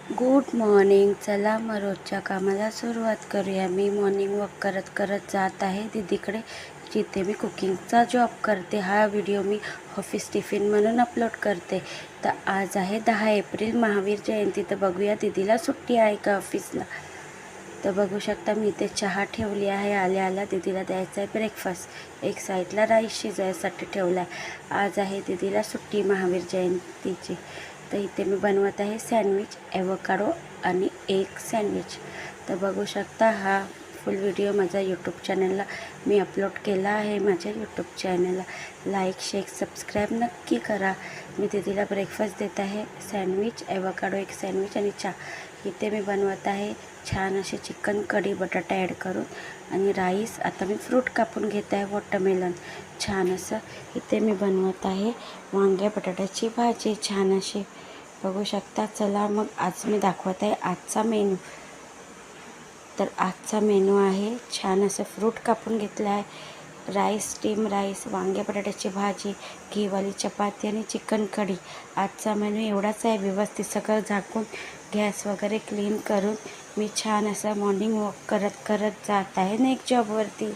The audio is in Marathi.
Good morning. चला मग रोजच्या कामाला सुरुवात करूया. मी मॉर्निंग वॉक करत करत जात आहे दीदीकडे, जिथे मी कुकिंगचा जॉब करते. हा व्हिडिओ मी ऑफिस टिफिन म्हणून अपलोड करते. तर आज आहे 10 एप्रिल, महावीर जयंती. तर बघूया दीदीला सुट्टी आहे का ऑफिसला. तर बघू शकता मी इथे चहा ठेवली आहे. आल्या आल्या दीदीला द्यायचा आहे ब्रेकफास्ट. एक साईडला राईस शिजायसाठी ठेवला आहे. आज आहे दीदीला सुट्टी महावीर जयंतीची. तर इथे मी बनवत आहे सँडविच, ॲव्होकाडो आणि एग सँडविच. तर बघू शकता हा फुल व्हिडिओ माझ्या यूट्यूब चॅनलला मी अपलोड केला आहे. माझ्या यूट्यूब चॅनलला लाईक शेअर सबस्क्राईब नक्की करा. मी दीदीला ब्रेकफास्ट देत आहे, सँडविच, ॲव्होकाडो एग सँडविच आणि चहा. इथे मी बनवत आहे छान असे चिकन कढी बटाटा ॲड करून आणि राईस. आता मी फ्रूट कापून घेत आहे, वॉटरमेलन छान असं. इथे मी बनवत आहे वांग्या बटाट्याची भाजी छान अशी, बघू शकता. चला मग आज मी दाखवत आहे आजचा मेनू. तर आजचा मेनू आहे छान असं फ्रूट कापून घेतला आहे, राईस, स्टीम राईस, वांग्या बटाट्याची भाजी, घीवाली चपाती आणि चिकन कढी. आजचा मेनू एवढाच आहे. व्यवस्थित सगळं झाकून गॅस वगैरे क्लीन करून मी छान असं मॉर्निंग वॉक करत करत जात आहे नेक्स्ट जॉबवरती.